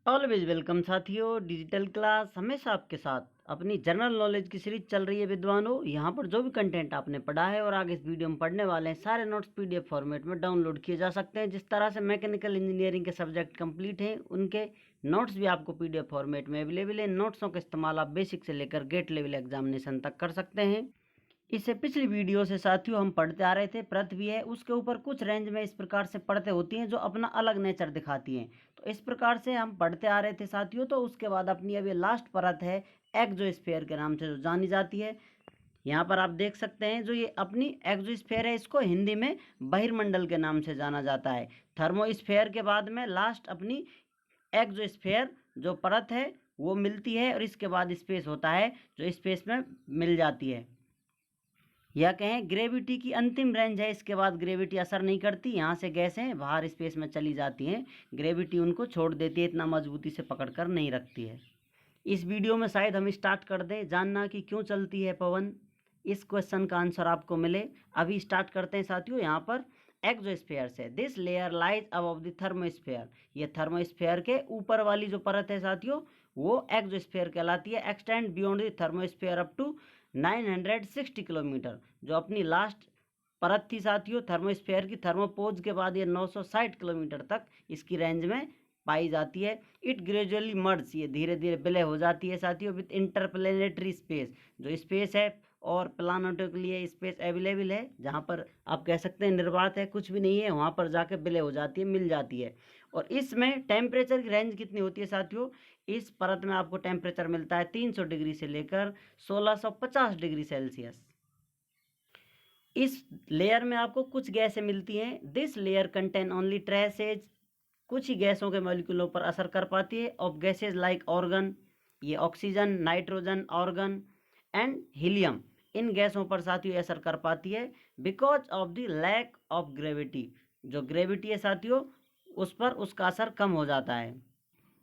Always welcome साथियों। Digital class हमेशा आपके साथ। अपनी जनरल नॉलेज की सीरीज चल रही है विद्वानों। यहाँ पर जो भी कंटेंट आपने पढ़ा है और आगे इस वीडियो में पढ़ने वाले हैं, सारे नोट्स पीडीएफ फॉर्मेट में डाउनलोड किए जा सकते हैं। जिस तरह से मैकेनिकल इंजीनियरिंग के सब्जेक्ट कंप्लीट हैं, उनके नोट्स भी आपको पीडीएफ फॉर्मेट में अवेलेबल है। नोट्सों का इस्तेमाल आप बेसिक से लेकर गेट लेवल एग्जामिनेशन तक कर सकते हैं। इससे पिछली वीडियो से साथियों हम पढ़ते आ रहे थे पृथ्वी है, उसके ऊपर कुछ रेंज में इस प्रकार से परतें होती हैं जो अपना अलग नेचर दिखाती हैं। तो इस प्रकार से हम पढ़ते आ रहे थे साथियों। तो उसके बाद अपनी अभी लास्ट परत है एक्सोस्फीयर के नाम से जो जानी जाती है। यहाँ पर आप देख सकते हैं जो ये अपनी एक्सोस्फीयर है, इसको हिंदी में बहिर्मंडल के नाम से जाना जाता है। थर्मोस्फीयर के बाद में लास्ट अपनी एक्सोस्फीयर जो परत है वो मिलती है, और इसके बाद स्पेस होता है जो स्पेस में मिल जाती है। या कहें ग्रेविटी की अंतिम रेंज है, इसके बाद ग्रेविटी असर नहीं करती। यहाँ से गैसें बाहर स्पेस में चली जाती हैं, ग्रेविटी उनको छोड़ देती है, इतना मजबूती से पकड़कर नहीं रखती है। इस वीडियो में शायद हम स्टार्ट कर दें जानना कि क्यों चलती है पवन। इस क्वेश्चन का आंसर आपको मिले। अभी स्टार्ट करते हैं साथियों। यहाँ पर एक्सोस्फीयर से this layer lies above the thermosphere, ये थर्मोस्फीयर के ऊपर वाली जो परत है साथियों वो एक्सोस्फीयर कहलाती है। Extend beyond the thermosphere up to 960 kilometre, जो अपनी लास्ट परत थी साथियों थर्मोस्फीयर की, थर्मोपोज के बाद ये 960 किलोमीटर तक इसकी रेंज में पाई जाती है। इट ग्रेजुअली मर्ज, ये धीरे धीरे विलय हो जाती है साथियों विथ इंटरप्लेनेटरी स्पेस, जो स्पेस है और प्लानटों के लिए स्पेस अवेलेबल है, जहाँ पर आप कह सकते हैं निर्वात है, कुछ भी नहीं है, वहाँ पर जाकर विलय हो जाती है, मिल जाती है। और इसमें टेम्परेचर की रेंज कितनी होती है साथियों? इस परत में आपको टेम्परेचर मिलता है 300 डिग्री से लेकर 1650 डिग्री सेल्सियस। इस लेयर में आपको कुछ गैसें मिलती हैं। This layer contain only traces, कुछ ही गैसों के मॉलिक्यूलों पर असर कर पाती है। ऑफ गैसेज लाइक ऑर्गन, ये oxygen, nitrogen, argon and helium, इन गैसों पर साथियों असर कर पाती है because of the lack of gravity. जो ग्रेविटी है साथियों उस पर उसका असर कम हो जाता है।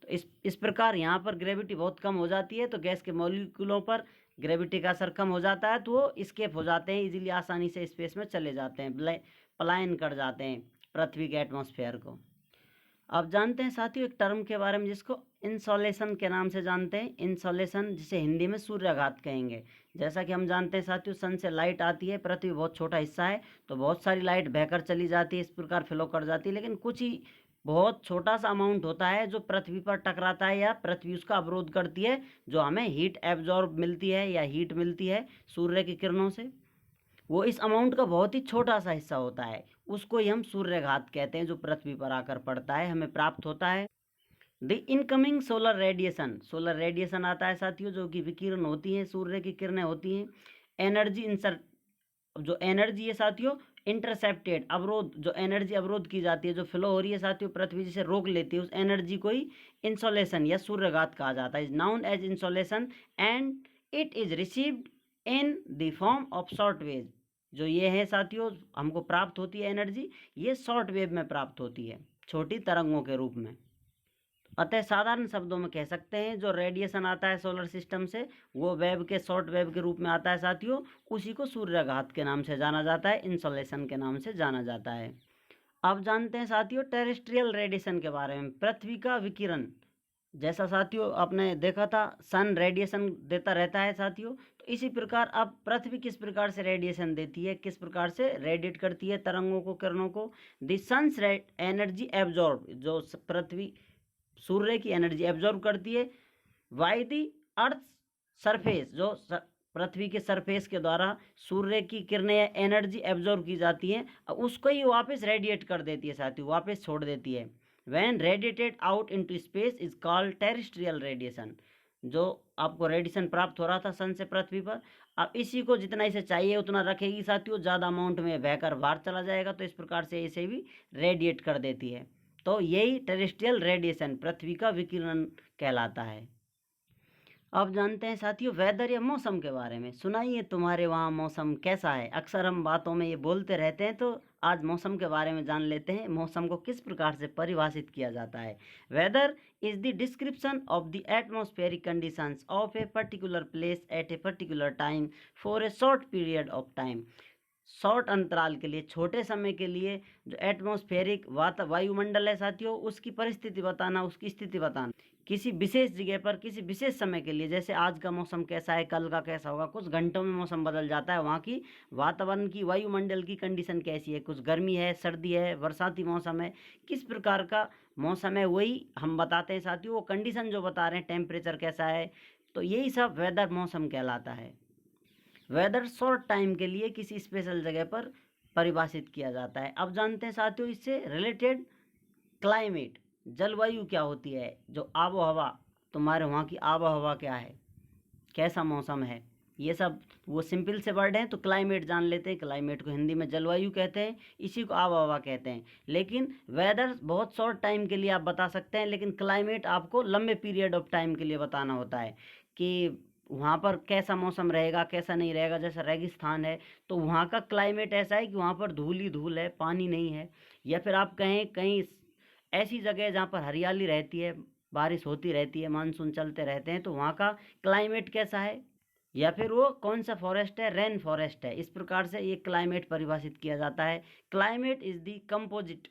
तो इस प्रकार यहाँ पर ग्रेविटी बहुत कम हो जाती है, तो गैस के मॉलिक्यूलों पर ग्रेविटी का असर कम हो जाता है, तो वो स्केप हो जाते हैं, इजीली आसानी से स्पेस में चले जाते हैं, पलायन कर जाते हैं पृथ्वी के एटमॉस्फेयर को। अब जानते हैं साथियों एक टर्म के बारे में जिसको इंसोलेशन के नाम से जानते हैं। इंसोलेशन, जिसे हिंदी में सूर्याघात कहेंगे। जैसा कि हम जानते हैं साथियों सन से लाइट आती है, पृथ्वी बहुत छोटा हिस्सा है तो बहुत सारी लाइट बहकर चली जाती है, इस प्रकार फ्लो कर जाती है, लेकिन कुछ ही बहुत छोटा सा अमाउंट होता है जो पृथ्वी पर टकराता है या पृथ्वी उसका अवरोध करती है, जो हमें हीट एब्जॉर्ब मिलती है या हीट मिलती है सूर्य की किरणों से। वो इस अमाउंट का बहुत ही छोटा सा हिस्सा होता है, उसको ही हम सूर्यघात कहते हैं, जो पृथ्वी पर आकर पड़ता है, हमें प्राप्त होता है। The incoming solar radiation, solar radiation आता है साथियों जो कि विकिरण होती है, सूर्य की किरणें होती हैं। एनर्जी इंसर्ट, जो एनर्जी है साथियों इंटरसेप्टेड, अवरोध, जो एनर्जी अवरोध की जाती है, जो फ्लो हो रही है साथियों पृथ्वी जिसे रोक लेती है, उस एनर्जी को ही इंसोलेशन या सूर्यघात कहा जाता है, is known as insolation and it is received in the form of short wave. जो ये है साथियों हमको प्राप्त होती है एनर्जी, ये शॉर्ट वेव में प्राप्त होती है, छोटी तरंगों के रूप में। अतः साधारण शब्दों में कह सकते हैं जो रेडिएशन आता है सोलर सिस्टम से वो वेव के शॉर्ट वेव के रूप में आता है साथियों, उसी को सूर्याघात के नाम से जाना जाता है, इंसोलेशन के नाम से जाना जाता है। अब जानते हैं साथियों टेरेस्ट्रियल रेडिएशन के बारे में, पृथ्वी का विकिरण। जैसा साथियों आपने देखा था सन रेडिएशन देता रहता है साथियों, तो इसी प्रकार अब पृथ्वी किस प्रकार से रेडिएशन देती है, किस प्रकार से रेडिएट करती है तरंगों को, किरणों को। द सन्स एनर्जी एब्जॉर्ब, जो पृथ्वी सूर्य की एनर्जी एब्जॉर्ब करती है बाय द अर्थ सरफेस, जो पृथ्वी के सरफेस के द्वारा सूर्य की किरणें एनर्जी एब्जॉर्ब की जाती हैं, उसको ही वापस रेडिएट कर देती है साथियों, वापस छोड़ देती है। When radiated out into space is called terrestrial radiation. जो आपको रेडिएशन प्राप्त हो रहा था सन से पृथ्वी पर, अब इसी को जितना इसे चाहिए उतना रखेगी साथियों, ज़्यादा अमाउंट में बहकर बाहर चला जाएगा, तो इस प्रकार से इसे भी रेडिएट कर देती है। तो यही टेरेस्ट्रियल रेडिएशन पृथ्वी का विकिरण कहलाता है। अब जानते हैं साथियों वेदर या मौसम के बारे में। सुनाइए तुम्हारे वहाँ मौसम कैसा है। अक्सर हम बातों में ये बोलते रहते हैं, तो आज मौसम के बारे में जान लेते हैं, मौसम को किस प्रकार से परिभाषित किया जाता है। Weather is the description of the atmospheric conditions of a particular place at a particular time for a short period of time. Short अंतराल के लिए, छोटे समय के लिए जो एटमॉस्फेरिक वायुमंडल है साथियों, उसकी परिस्थिति बताना, उसकी स्थिति बताना। किसी विशेष जगह पर किसी विशेष समय के लिए, जैसे आज का मौसम कैसा है, कल का कैसा होगा, कुछ घंटों में मौसम बदल जाता है, वहाँ की वातावरण की, वायुमंडल की कंडीशन कैसी है, कुछ गर्मी है, सर्दी है, बरसाती मौसम है, किस प्रकार का मौसम है, वही हम बताते हैं साथियों। वो कंडीशन जो बता रहे हैं, टेम्परेचर कैसा है, तो यही सब वेदर, मौसम कहलाता है। वेदर शॉर्ट टाइम के लिए किसी स्पेशल जगह पर परिभाषित किया जाता है। अब जानते हैं साथियों इससे रिलेटेड क्लाइमेट, जलवायु क्या होती है, जो आबो हवा, तुम्हारे वहाँ की आबो हवा क्या है, कैसा मौसम है, ये सब वो सिंपल से वर्ड हैं। तो क्लाइमेट जान लेते हैं। क्लाइमेट को हिंदी में जलवायु कहते हैं, इसी को आबो हवा कहते हैं। लेकिन वेदर बहुत शॉर्ट टाइम के लिए आप बता सकते हैं, लेकिन क्लाइमेट आपको लंबे पीरियड ऑफ टाइम के लिए बताना होता है कि वहाँ पर कैसा मौसम रहेगा, कैसा नहीं रहेगा। जैसा रेगिस्तान है तो वहाँ का क्लाइमेट ऐसा है कि वहाँ पर धूल ही धूल है, पानी नहीं है। या फिर आप कहें कहीं ऐसी जगह है जहाँ पर हरियाली रहती है, बारिश होती रहती है, मानसून चलते रहते हैं, तो वहाँ का क्लाइमेट कैसा है। या फिर वो कौन सा फॉरेस्ट है, रेन फॉरेस्ट है। इस प्रकार से ये क्लाइमेट परिभाषित किया जाता है। Climate is the composite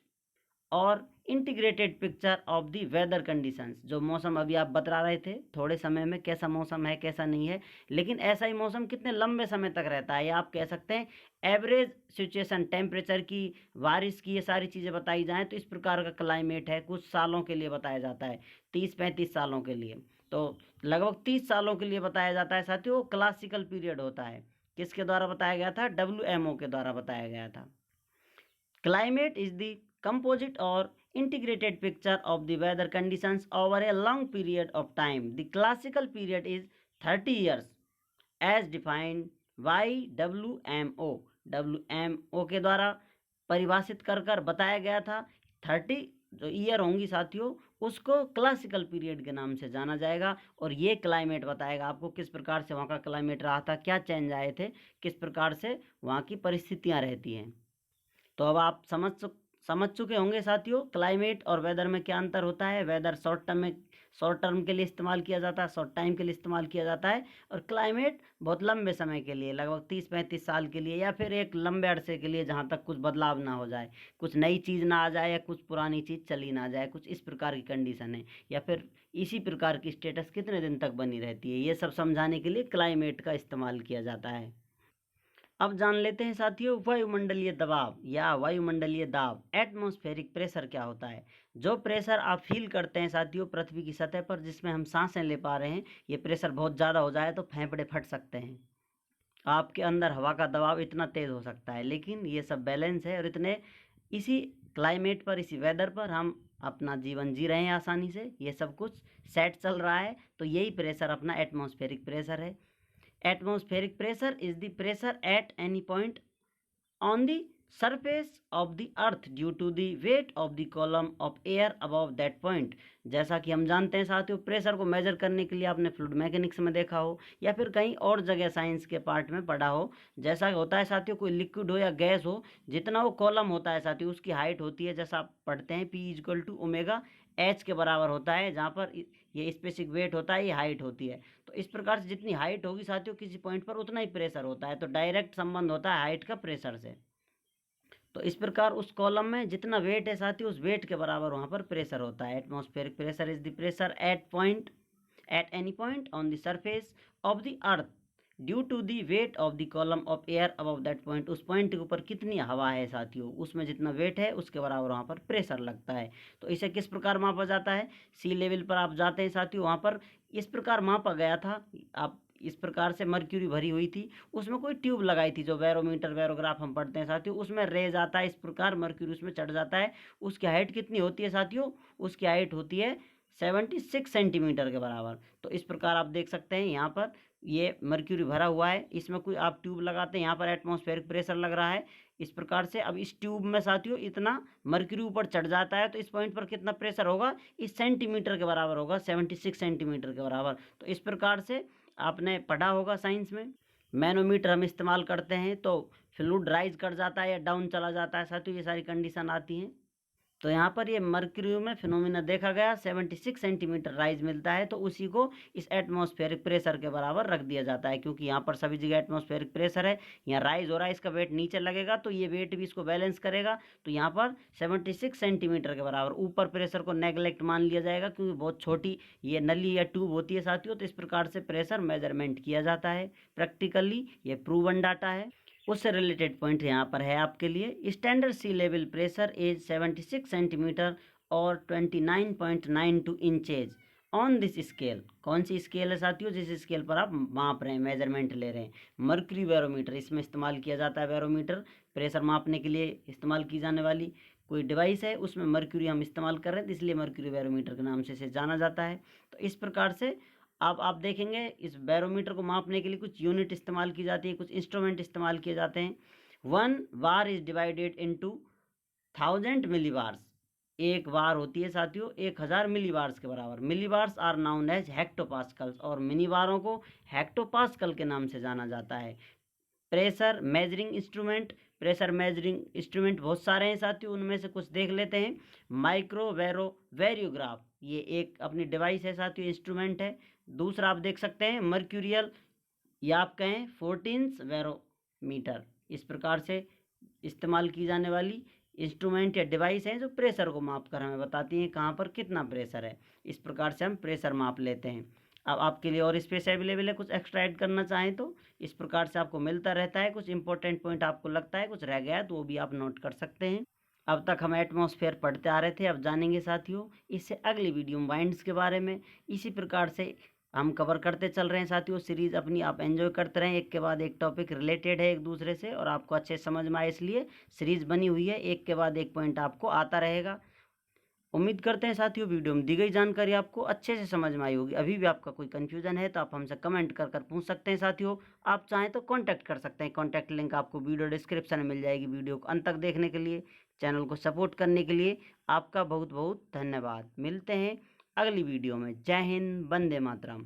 or integrated picture of the weather conditions. जो मौसम अभी आप बता रहे थे, थोड़े समय में कैसा मौसम है, कैसा नहीं है, लेकिन ऐसा ही मौसम कितने लंबे समय तक रहता है, या आप कह सकते हैं एवरेज सिचुएशन, टेम्परेचर की, बारिश की, ये सारी चीज़ें बताई जाएँ तो इस प्रकार का क्लाइमेट है। कुछ सालों के लिए बताया जाता है, 30-35 सालों के लिए। तो लगभग 30 सालों के लिए बताया जाता है साथियों। क्लासिकल पीरियड होता है। किसके द्वारा बताया गया था? WMO के द्वारा बताया गया था। Climate is the composite or integrated picture of the weather conditions over a long period of time. The classical period is 30 years as defined by WMO. WMO के द्वारा परिभाषित कर बताया गया था। 30 जो ईयर होंगी साथियों, उसको क्लासिकल पीरियड के नाम से जाना जाएगा। और ये क्लाइमेट बताएगा आपको किस प्रकार से वहाँ का क्लाइमेट रहा था, क्या चेंज आए थे, किस प्रकार से वहाँ की परिस्थितियाँ रहती हैं। तो अब आप समझ चुके होंगे साथियों क्लाइमेट और वेदर में क्या अंतर होता है। वेदर शॉर्ट टर्म के लिए इस्तेमाल किया जाता है, शॉर्ट टाइम के लिए इस्तेमाल किया जाता है। और क्लाइमेट बहुत लंबे समय के लिए, लगभग 30-35 साल के लिए, या फिर एक लंबे अरसे के लिए, जहाँ तक कुछ बदलाव ना हो जाए, कुछ नई चीज़ ना आ जाए, या कुछ पुरानी चीज़ चली ना जाए, कुछ इस प्रकार की कंडीशन है। या फिर इसी प्रकार की स्टेटस कितने दिन तक बनी रहती है, ये सब समझाने के लिए क्लाइमेट का इस्तेमाल किया जाता है। अब जान लेते हैं साथियों वायुमंडलीय दबाव या वायुमंडलीय दाब, एटमॉस्फेरिक प्रेशर क्या होता है। जो प्रेशर आप फील करते हैं साथियों पृथ्वी की सतह पर, जिसमें हम सांसें ले पा रहे हैं, ये प्रेशर बहुत ज़्यादा हो जाए तो फेफड़े फट सकते हैं, आपके अंदर हवा का दबाव इतना तेज़ हो सकता है। लेकिन ये सब बैलेंस है, और इतने इसी क्लाइमेट पर, इसी वेदर पर हम अपना जीवन जी रहे हैं आसानी से, ये सब कुछ सेट चल रहा है। तो यही प्रेशर अपना एटमॉस्फेरिक प्रेशर है। Atmospheric pressure is the pressure at any point on the surface of the earth due to the weight of the column of air above that point। जैसा कि हम जानते हैं साथियों, प्रेशर को मेजर करने के लिए आपने फ्लूइड मैकेनिक्स में देखा हो, या फिर कहीं और जगह साइंस के पार्ट में पढ़ा हो। जैसा होता है साथियों, कोई लिक्विड हो या गैस हो, जितना वो कॉलम होता है साथियों, उसकी हाइट होती है, जैसा आप पढ़ते हैं P=ω/H के बराबर होता है, जहाँ पर ये स्पेसिफिक वेट होता है, ये हाइट होती है। तो इस प्रकार से जितनी हाइट होगी साथियों किसी पॉइंट पर, उतना ही प्रेशर होता है। तो डायरेक्ट संबंध होता है हाइट का प्रेशर से। तो इस प्रकार उस कॉलम में जितना वेट है साथियों, उस वेट के बराबर वहाँ पर प्रेशर होता है। Atmospheric pressure is the pressure at any point on the surface of the earth due to the weight of the column of air above that point. उस पॉइंट के ऊपर कितनी हवा है साथियों, उसमें जितना वेट है उसके बराबर वहाँ पर प्रेशर लगता है। तो इसे किस प्रकार मापा जाता है? सी लेवल पर आप जाते हैं साथियों, वहाँ पर इस प्रकार मापा गया था। आप इस प्रकार से मर्क्यूरी भरी हुई थी, उसमें कोई ट्यूब लगाई थी, जो बैरोमीटर बैरोग्राफ हम पढ़ते हैं साथियों, उसमें रेज आता है। इस प्रकार मर्क्यूरी उसमें चढ़ जाता है। उसकी हाइट कितनी होती है साथियों? उसकी हाइट होती है 76 सेंटीमीटर के बराबर। तो इस प्रकार आप देख सकते हैं यहाँ पर ये मर्क्यूरी भरा हुआ है, इसमें कोई आप ट्यूब लगाते हैं, यहाँ पर एटमॉस्फेरिक प्रेशर लग रहा है। इस प्रकार से अब इस ट्यूब में साथियों इतना मर्क्यूरी ऊपर चढ़ जाता है, तो इस पॉइंट पर कितना प्रेशर होगा? इस सेंटीमीटर के बराबर होगा, 76 सेंटीमीटर के बराबर। तो इस प्रकार से आपने पढ़ा होगा साइंस में, मैनोमीटर हम इस्तेमाल करते हैं तो फ्लूइड राइज कर जाता है या डाउन चला जाता है साथियों, ये सारी कंडीशन आती हैं। तो यहाँ पर ये मर्क्यूरी में फिनोमिना देखा गया, 76 सेंटीमीटर राइज मिलता है, तो उसी को इस एटमॉस्फेरिक प्रेशर के बराबर रख दिया जाता है, क्योंकि यहाँ पर सभी जगह एटमॉस्फेरिक प्रेशर है, यहाँ राइज हो रहा है, इसका वेट नीचे लगेगा तो ये वेट भी इसको बैलेंस करेगा, तो यहाँ पर 76 सेंटीमीटर के बराबर। ऊपर प्रेशर को नेग्लेक्ट मान लिया जाएगा क्योंकि बहुत छोटी ये नली या ट्यूब होती है साथियों, तो इस प्रकार से प्रेशर मेजरमेंट किया जाता है। प्रैक्टिकली ये प्रूवन डाटा है। उससे रिलेटेड पॉइंट यहाँ पर है आपके लिए। Standard sea level pressure is 76 centimetre और 29.92 इंचेज ऑन दिस स्केल। कौन सी स्केल है साथियों? जिस स्केल पर आप माप रहे हैं, मेजरमेंट ले रहे हैं। मर्क्यूरी बैरोमीटर इसमें इस्तेमाल किया जाता है। बैरोमीटर प्रेशर मापने के लिए इस्तेमाल की जाने वाली कोई डिवाइस है, उसमें मर्क्यूरी हम इस्तेमाल कर रहे हैं, तो इसलिए मर्क्यूरी बैरोमीटर के नाम से इसे जाना जाता है। तो इस प्रकार से अब आप देखेंगे इस बैरोमीटर को मापने के लिए कुछ यूनिट इस्तेमाल की जाती है, कुछ इंस्ट्रूमेंट इस्तेमाल किए जाते हैं। 1 बार इज डिवाइडेड इनटू 1000 मिलीबार्स। एक बार होती है साथियों 1000 मिलीबार्स के बराबर। मिलीबार्स आर नाउन एज हेक्टोपास्कल्स, और मिनी बारों को हेक्टोपास्कल के नाम से जाना जाता है। Pressure measuring instrument, pressure measuring instrument बहुत सारे हैं साथियों, उनमें से कुछ देख लेते हैं। वेरियोग्राफ, ये एक अपनी डिवाइस है साथियों, इंस्ट्रूमेंट है। दूसरा आप देख सकते हैं मर्क्यूरियल, या आप कहें 14 वेरोमीटर। इस प्रकार से इस्तेमाल की जाने वाली इंस्ट्रूमेंट या डिवाइस हैं जो प्रेशर को माप कर हमें बताती हैं कहाँ पर कितना प्रेशर है। इस प्रकार से हम प्रेशर माप लेते हैं। अब आपके लिए और स्पेस अवेलेबल है, कुछ एक्स्ट्रा ऐड करना चाहें तो इस प्रकार से आपको मिलता रहता है। कुछ इंपॉर्टेंट पॉइंट आपको लगता है कुछ रह गया है तो वो भी आप नोट कर सकते हैं। अब तक हम एटमॉस्फेयर पढ़ते आ रहे थे, अब जानेंगे साथियों इससे अगली वीडियो में वाइंड्स के बारे में। इसी प्रकार से हम कवर करते चल रहे हैं साथियों। सीरीज अपनी आप एंजॉय करते रहें, एक के बाद एक टॉपिक रिलेटेड है एक दूसरे से और आपको अच्छे समझ में आए, इसलिए सीरीज बनी हुई है, एक के बाद एक पॉइंट आपको आता रहेगा। उम्मीद करते हैं साथियों वीडियो में दी गई जानकारी आपको अच्छे से समझ में आई होगी। अभी भी आपका कोई कन्फ्यूजन है तो आप हमसे कमेंट कर पूछ सकते हैं साथियों। आप चाहें तो कांटेक्ट कर सकते हैं, कांटेक्ट लिंक आपको वीडियो डिस्क्रिप्शन में मिल जाएगी। वीडियो को अंत तक देखने के लिए, चैनल को सपोर्ट करने के लिए आपका बहुत बहुत धन्यवाद। मिलते हैं अगली वीडियो में। जय हिंद, वंदे मातरम।